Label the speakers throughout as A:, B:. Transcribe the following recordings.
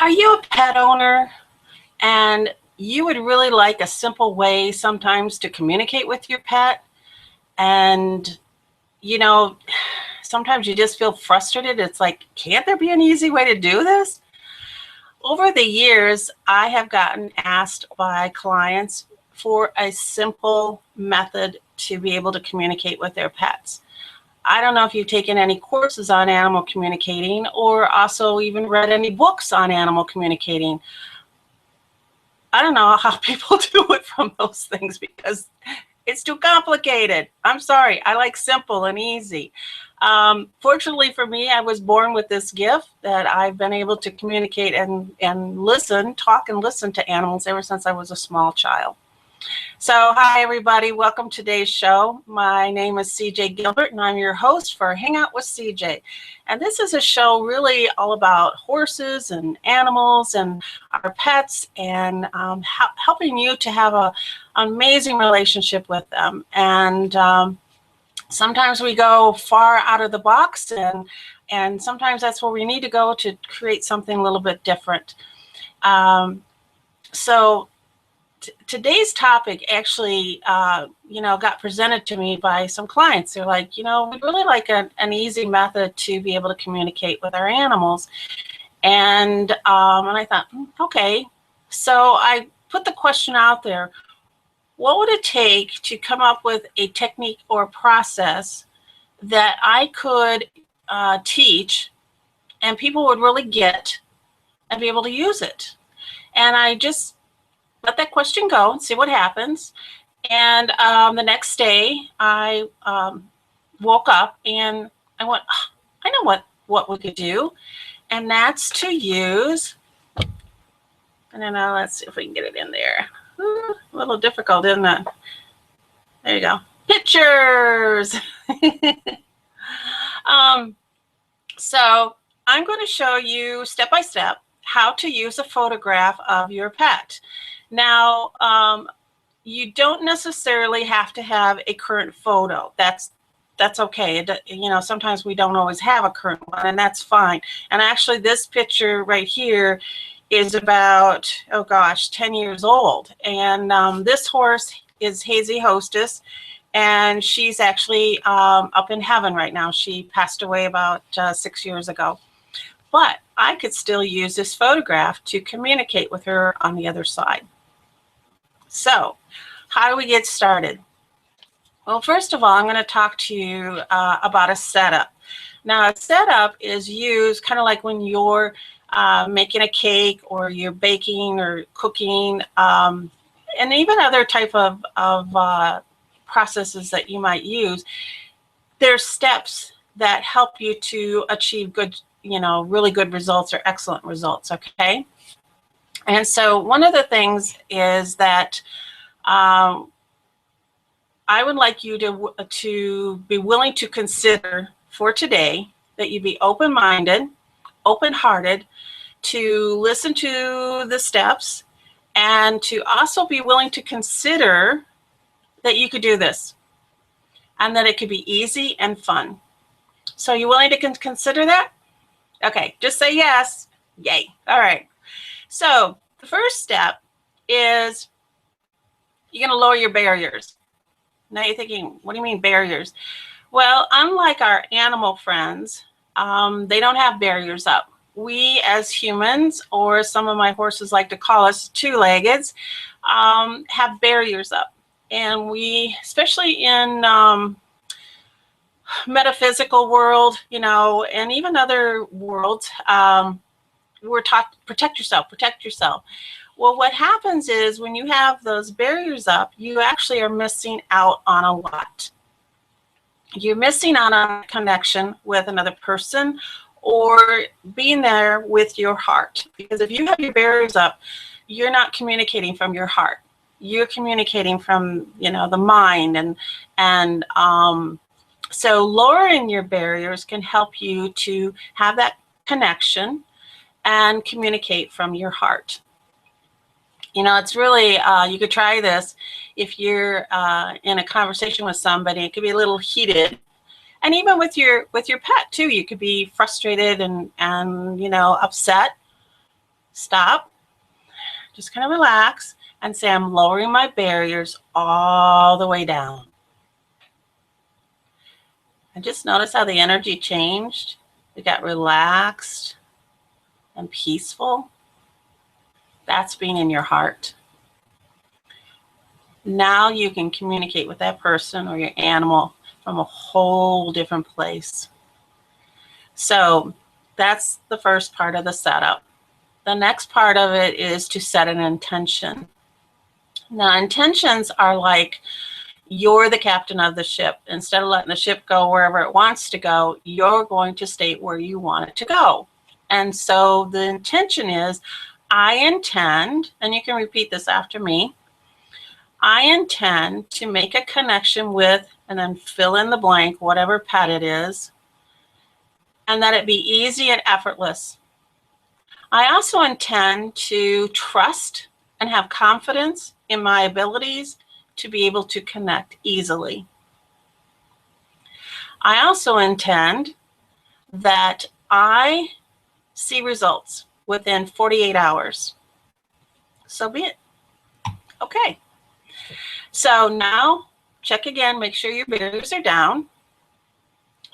A: Are you a pet owner and you would really like a simple way sometimes to communicate with your pet? And, you know, sometimes you just feel frustrated. It's like, can't there be an easy way to do this? Over the years, I have gotten asked by clients for a simple method to be able to communicate with their pets. I don't know if you've taken any courses on animal communicating or also even read any books on animal communicating. I don't know how people do it from those things because it's too complicated. I'm sorry. I like simple and easy. Fortunately for me, I was born with this gift that I've been able to communicate and listen, talk and listen to animals ever since I was a small child. So hi, everybody. Welcome to today's show. My name is C.J. Gilbert, and I'm your host for Hang Out with C.J. And this is a show really all about horses and animals and our pets and helping you to have an amazing relationship with them. And sometimes we go far out of the box, and sometimes that's where we need to go to create something a little bit different. Today's topic actually, got presented to me by some clients. They're like, we'd really like an easy method to be able to communicate with our animals. And I thought, okay. So I put the question out there. What would it take to come up with a technique or process that I could teach and people would really get and be able to use it? And I just let that question go and see what happens. And the next day I woke up and I went, I know what we could do. And that's to use, and then let's see if we can get it in there. A little difficult, isn't it? There you go. Pictures. So I'm going to show you step by step how to use a photograph of your pet. Now, you don't necessarily have to have a current photo. That's okay. Sometimes we don't always have a current one, and that's fine. And actually, this picture right here is about, 10 years old. And this horse is Hazy Hostess, and she's actually up in heaven right now. She passed away about 6 years ago. But I could still use this photograph to communicate with her on the other side. So how do we get started? Well, first of all, I'm going to talk to you about a setup. Now, a setup is used kind of like when you're making a cake or you're baking or cooking, and even other type of processes that you might use. There's steps that help you to achieve good, really good results or excellent results, okay? And so one of the things is that I would like you to be willing to consider for today that you be open-minded, open-hearted, to listen to the steps, and to also be willing to consider that you could do this and that it could be easy and fun. So you willing to consider that? Okay, just say yes. Yay. All right. So the first step is you're going to lower your barriers. Now you're thinking, what do you mean barriers? Well, unlike our animal friends, they don't have barriers up. We as humans, or some of my horses like to call us two-leggeds, have barriers up. And we, especially in metaphysical world, and even other worlds, we're taught protect yourself, protect yourself. Well, what happens is when you have those barriers up, you actually are missing out on a lot. You're missing out on a connection with another person or being there with your heart. Because if you have your barriers up, you're not communicating from your heart. You're communicating from, the mind. And so lowering your barriers can help you to have that connection and communicate from your heart. It's really, you could try this if you're in a conversation with somebody. It could be a little heated. And even with your pet too, you could be frustrated and upset. stop, just kind of relax, and say, I'm lowering my barriers all the way down. And just notice how the energy changed. It got relaxed and peaceful. That's being in your heart. Now you can communicate with that person or your animal from a whole different place. So that's the first part of the setup. The next part of it is to set an intention. Now, intentions are like you're the captain of the ship. Instead of letting the ship go wherever it wants to go, you're going to state where you want it to go. And so the intention is, I intend, and you can repeat this after me, I intend to make a connection with, and then fill in the blank, whatever pet it is, and that it be easy and effortless. I also intend to trust and have confidence in my abilities to be able to connect easily. I also intend that I see results within 48 hours. So be it. Okay. So now check again, make sure your barriers are down,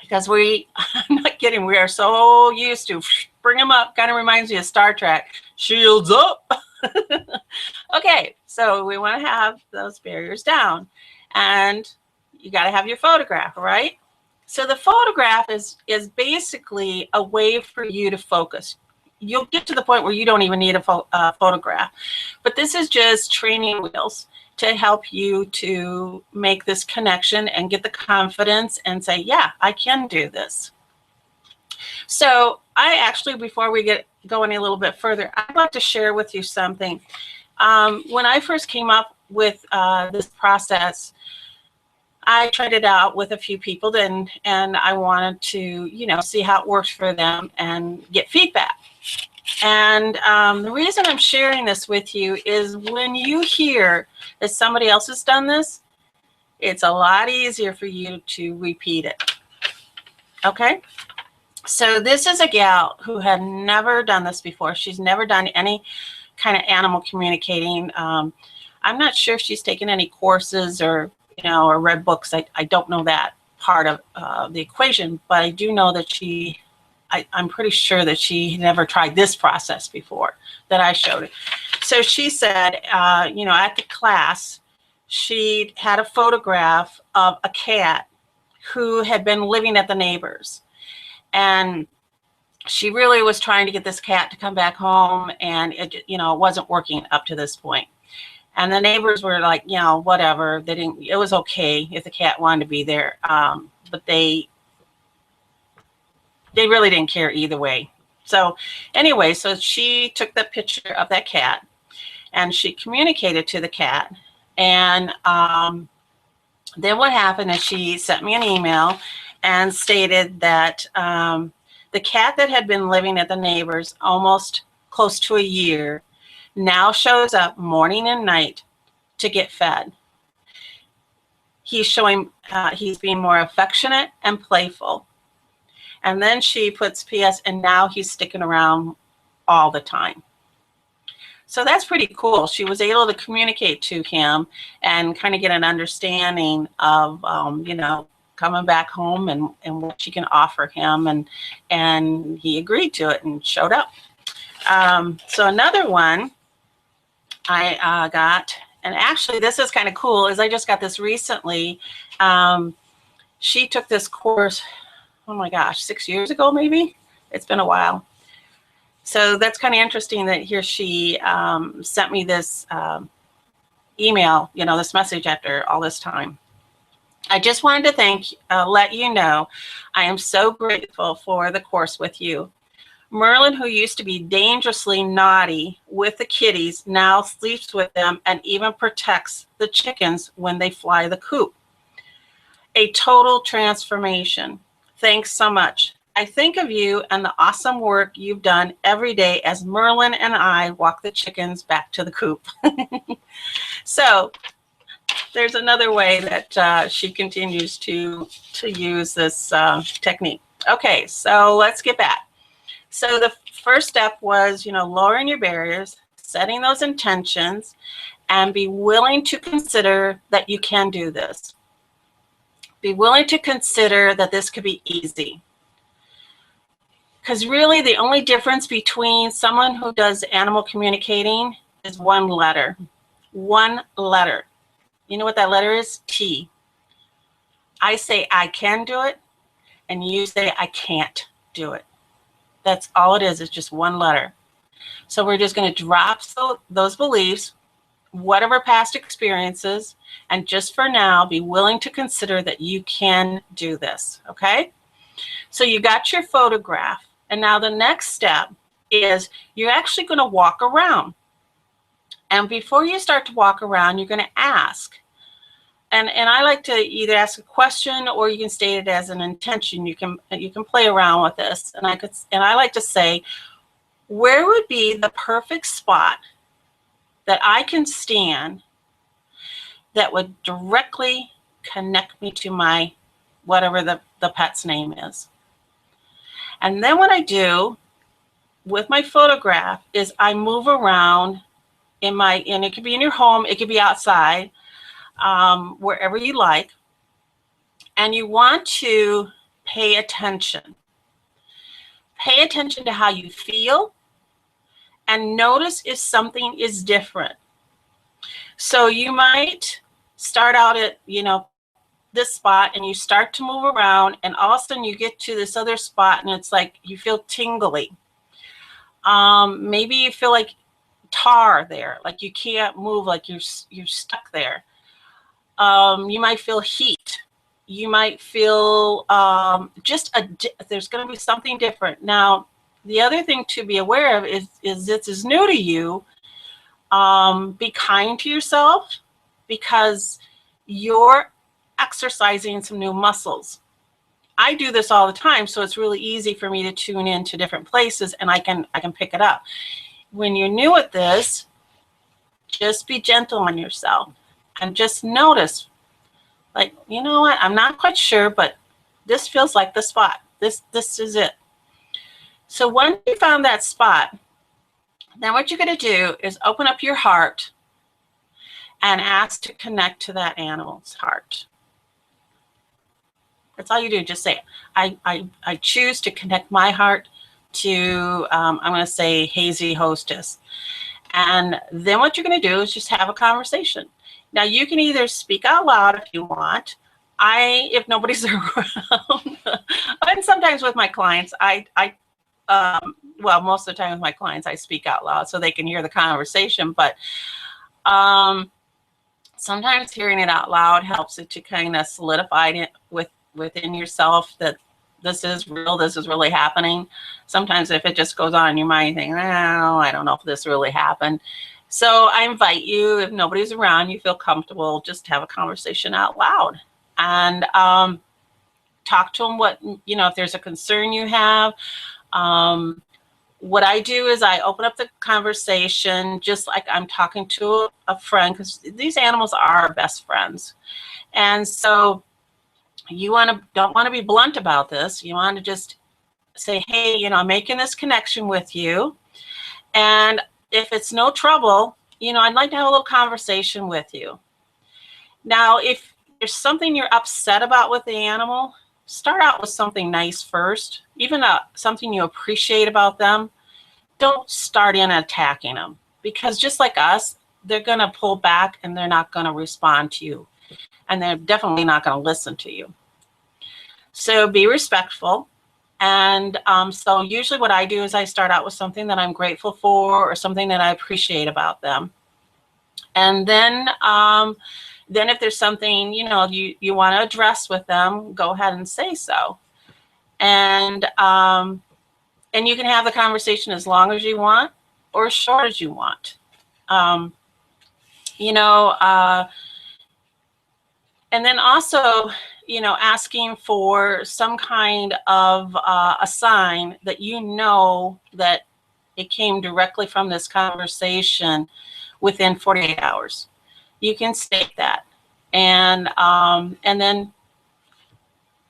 A: because I'm not kidding, we are so used to bring them up. Kind of reminds me of Star Trek, shields up. Okay, so we want to have those barriers down, and you got to have your photograph, right? So the photograph is basically a way for you to focus. You'll get to the point where you don't even need a photograph, but this is just training wheels to help you to make this connection and get the confidence and say, yeah, I can do this. So I actually, before we get going a little bit further, I'd like to share with you something. When I first came up with this process, I tried it out with a few people, and I wanted to, see how it works for them and get feedback. And the reason I'm sharing this with you is when you hear that somebody else has done this, it's a lot easier for you to repeat it. Okay? So this is a gal who had never done this before. She's never done any kind of animal communicating. I'm not sure if she's taken any courses or read books. I don't know that part of the equation, but I do know that I'm pretty sure that she never tried this process before that I showed her. So she said, at the class, she had a photograph of a cat who had been living at the neighbor's. And she really was trying to get this cat to come back home, and it wasn't working up to this point. And the neighbors were like, whatever. It was okay if the cat wanted to be there, but they really didn't care either way. So anyway, so she took the picture of that cat and she communicated to the cat. And then what happened is she sent me an email and stated that the cat that had been living at the neighbor's almost close to a year now shows up morning and night to get fed. He's being more affectionate and playful. And then she puts PS, and now he's sticking around all the time. So that's pretty cool. She was able to communicate to him and kind of get an understanding of, coming back home and what she can offer him. And he agreed to it and showed up. So another one I got, and actually this is kind of cool, is I just got this recently. She took this course, oh my gosh, 6 years ago maybe? It's been a while. So that's kind of interesting that here she sent me this email, this message after all this time. I just wanted to let you know, I am so grateful for the course with you. Merlin, who used to be dangerously naughty with the kitties, now sleeps with them and even protects the chickens when they fly the coop. A total transformation. Thanks so much. I think of you and the awesome work you've done every day as Merlin and I walk the chickens back to the coop. So there's another way that she continues to use this technique. Okay, so let's get back. So the first step was, lowering your barriers, setting those intentions, and be willing to consider that you can do this. Be willing to consider that this could be easy. Because really the only difference between someone who does animal communicating is one letter. One letter. You know what that letter is? T. I say I can do it, and you say I can't do it. That's all it is. It's just one letter. So we're just going to drop those beliefs, whatever past experiences, and just for now, be willing to consider that you can do this, okay? So you got your photograph, and now the next step is you're actually going to walk around. And before you start to walk around, you're going to ask. And I like to either ask a question or you can state it as an intention. You can play around with this. And I like to say, where would be the perfect spot that I can stand that would directly connect me to my whatever the pet's name is? And then what I do with my photograph is I move around and it could be in your home, it could be outside, wherever you like, and you want to pay attention. Pay attention to how you feel and notice if something is different. So you might start out at, this spot and you start to move around and all of a sudden you get to this other spot and it's like you feel tingly. Maybe you feel like tar there, like you can't move, like you're stuck there. You might feel heat. You might feel there's going to be something different. Now, the other thing to be aware of is this is new to you. Be kind to yourself because you're exercising some new muscles. I do this all the time, so it's really easy for me to tune into different places and I can pick it up. When you're new at this, just be gentle on yourself and just notice, like, you know what, I'm not quite sure, but this feels like the spot. This is it. So once you found that spot, then what you're going to do is open up your heart and ask to connect to that animal's heart. That's all you do. Just say, I choose to connect my heart to, I'm going to say, Hazy Hostess. And then what you're going to do is just have a conversation. Now, you can either speak out loud if you want. If nobody's around, and sometimes with my clients, well, most of the time with my clients, I speak out loud so they can hear the conversation. But sometimes hearing it out loud helps it to kind of solidify it within yourself that this is real, this is really happening. Sometimes if it just goes on in your mind, you think, no, I don't know if this really happened. So I invite you, if nobody's around, you feel comfortable, just have a conversation out loud and talk to them if there's a concern you have. What I do is I open up the conversation just like I'm talking to a friend, because these animals are our best friends. And so you don't want to be blunt about this. You want to just say, hey, I'm making this connection with you. And if it's no trouble, I'd like to have a little conversation with you. Now, if there's something you're upset about with the animal, start out with something nice first, even something you appreciate about them. Don't start in attacking them, because just like us, they're going to pull back and they're not going to respond to you. And they're definitely not going to listen to you. So be respectful. And so usually what I do is I start out with something that I'm grateful for or something that I appreciate about them. And then if there's something, you want to address with them, go ahead and say so. And you can have the conversation as long as you want or as short as you want. And then also, asking for some kind of a sign that that it came directly from this conversation within 48 hours. You can state that. And then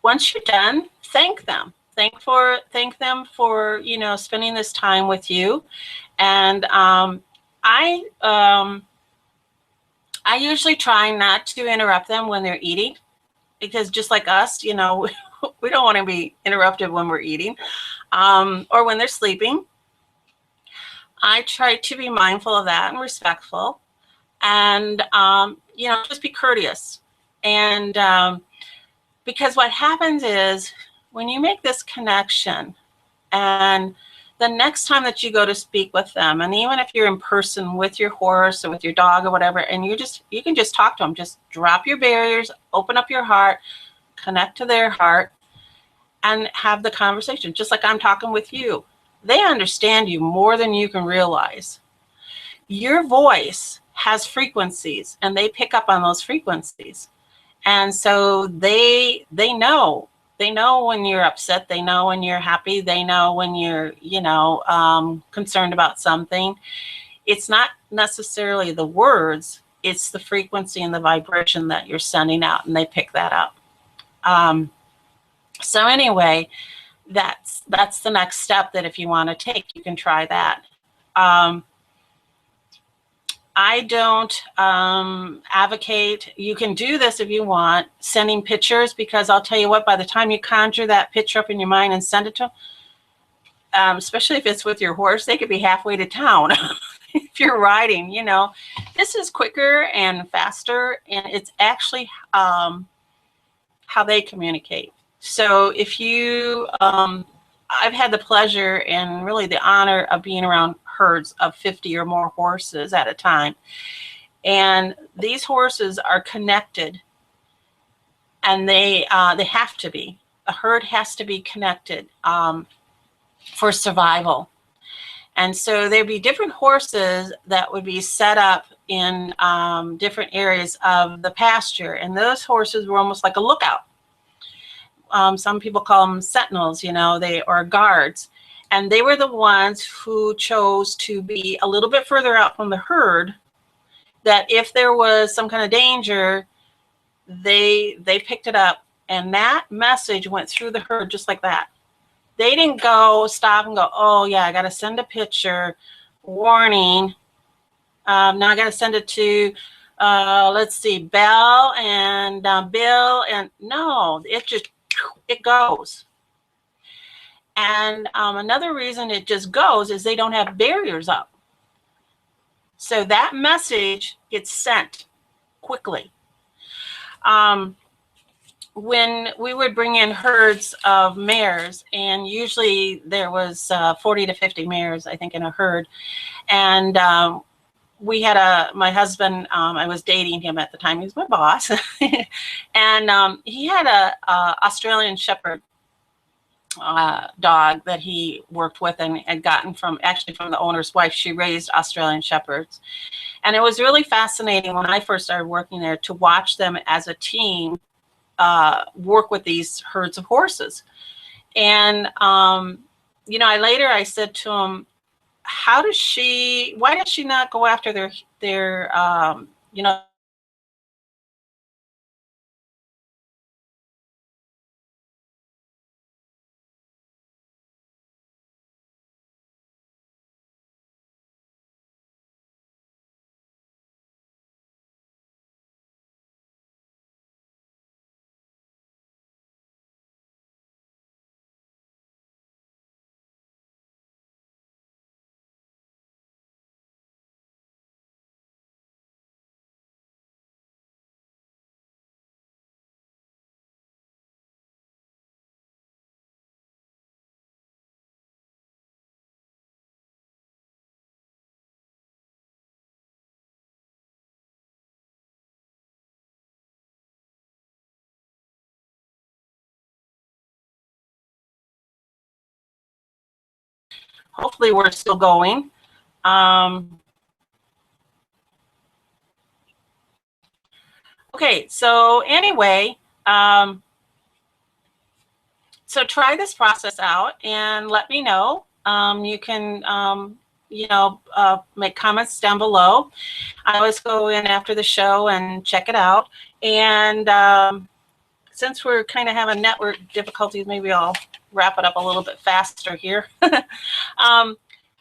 A: once you're done, thank them. thank them for, you know, spending this time with you. And I usually try not to interrupt them when they're eating, because just like us, you know, we don't want to be interrupted when we're eating, or when they're sleeping. I try to be mindful of that and respectful, and you know, just be courteous. And because what happens is when you make this connection, and the next time that you go to speak with them, and even if you're in person with your horse or with your dog or whatever, and you can just talk to them, just drop your barriers, open up your heart, connect to their heart, and have the conversation, just like I'm talking with you. They understand you more than you can realize. Your voice has frequencies, and they pick up on those frequencies. And so they know. They know when you're upset. They know when you're happy. They know when you're, you know, concerned about something. It's not necessarily the words. It's the frequency and the vibration that you're sending out, and they pick that up. So anyway, that's the next step that if you want to take, you can try that. I don't advocate, you can do this if you want, sending pictures, because I'll tell you what, by the time you conjure that picture up in your mind and send it to them, especially if it's with your horse, they could be halfway to town if you're riding, you know. This is quicker and faster, and it's actually how they communicate. So if you, I've had the pleasure and really the honor of being around herds of 50 or more horses at a time. And these horses are connected, and they have to be. A herd has to be connected for survival. And so there'd be different horses that would be set up in different areas of the pasture. And those horses were almost like a lookout. Some people call them sentinels, you know, or guards. And they were the ones who chose to be a little bit further out from the herd, that if there was some kind of danger, they picked it up. And that message went through the herd just like that. They didn't stop and go, oh, yeah, I got to send a picture, warning. Now I got to send it to, let's see, Belle and Bill. And no, it goes. And another reason it just goes is they don't have barriers up. So that message gets sent quickly. When we would bring in herds of mares, and usually there was 40 to 50 mares, I think, in a herd. And we had my husband, I was dating him at the time, he was my boss. And he had a Australian Shepherd dog that he worked with and had gotten from the owner's wife. She raised Australian Shepherds. And it was really fascinating when I first started working there to watch them as a team work with these herds of horses. And, you know, I said to him, why does she not go after their you know, hopefully we're still going. Okay, so anyway, so try this process out and let me know. You can, you know, make comments down below. I always go in after the show and check it out. And since we're kind of having network difficulties, maybe I'll wrap it up a little bit faster here.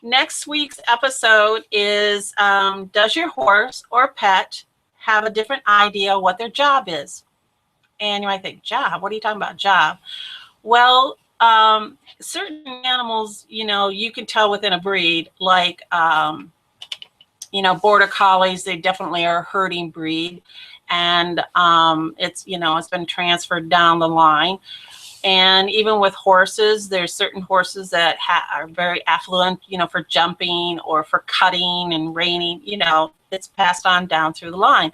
A: Next week's episode is, does your horse or pet have a different idea what their job is? And you might think, job? What are you talking about, job? Well, certain animals, you know, you can tell within a breed, like, you know, border collies, they definitely are a herding breed. And it's, you know, it's been transferred down the line. And even with horses, there's certain horses that are very affluent, you know, for jumping or for cutting and reining, you know, it's passed on down through the line.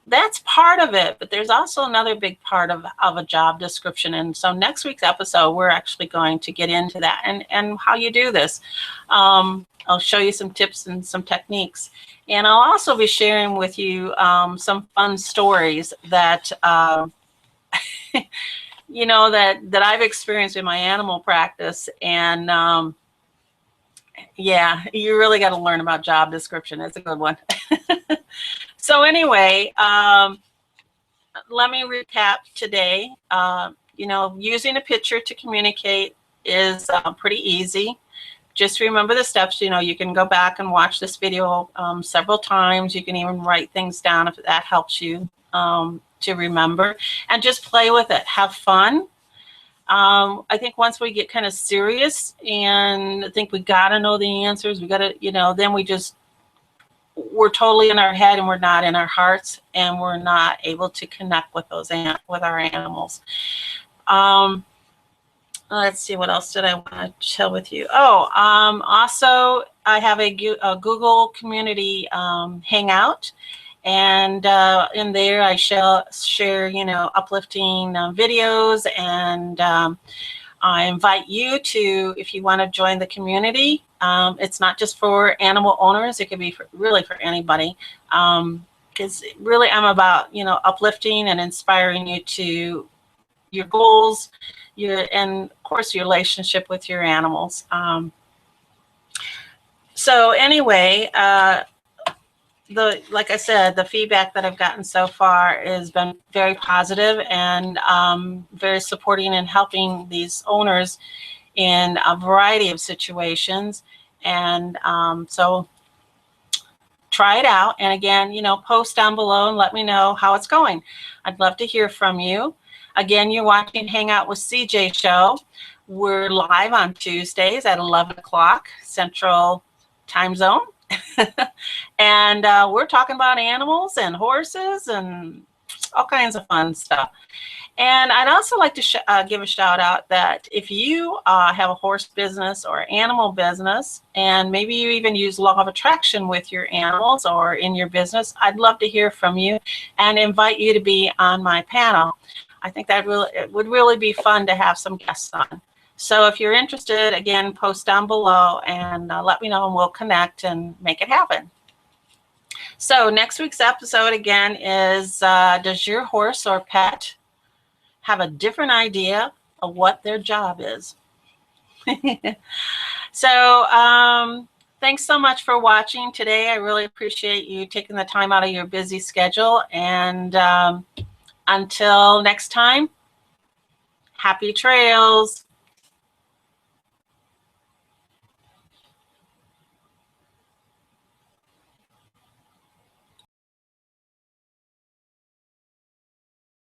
A: That's part of it, but there's also another big part of a job description. And so next week's episode, we're actually going to get into that and how you do this. I'll show you some tips and some techniques. And I'll also be sharing with you some fun stories that, you know, that I've experienced in my animal practice. And yeah, you really got to learn about job description. It's a good one. So anyway, let me recap today. You know, using a picture to communicate is pretty easy. Just remember the steps. You know, you can go back and watch this video several times. You can even write things down if that helps you to remember, and just play with it. Have fun. I think once we get kind of serious and think we got to know the answers, we got to, you know, then we're totally in our head and we're not in our hearts, and we're not able to connect with with our animals. Let's see, what else did I want to share with you? Oh, also I have a Google community hangout, and in there I share, you know, uplifting videos, and I invite you to, if you want to join the community. It's not just for animal owners, it could be really for anybody, because really I'm about, you know, uplifting and inspiring you to your goals, and of course your relationship with your animals. So anyway, like I said, the feedback that I've gotten so far has been very positive and very supporting and helping these owners in a variety of situations. And so try it out. And again, you know, post down below and let me know how it's going. I'd love to hear from you. Again, you're watching Hangout with CJ show. We're live on Tuesdays at 11 o'clock Central Time Zone. And we're talking about animals and horses and all kinds of fun stuff. And I'd also like to give a shout out that if you have a horse business or animal business, and maybe you even use law of attraction with your animals or in your business, I'd love to hear from you and invite you to be on my panel. I think that it would really be fun to have some guests on. So if you're interested, again, post down below and let me know, and we'll connect and make it happen. So next week's episode again is, does your horse or pet have a different idea of what their job is? So thanks so much for watching today. I really appreciate you taking the time out of your busy schedule. And until next time, happy trails.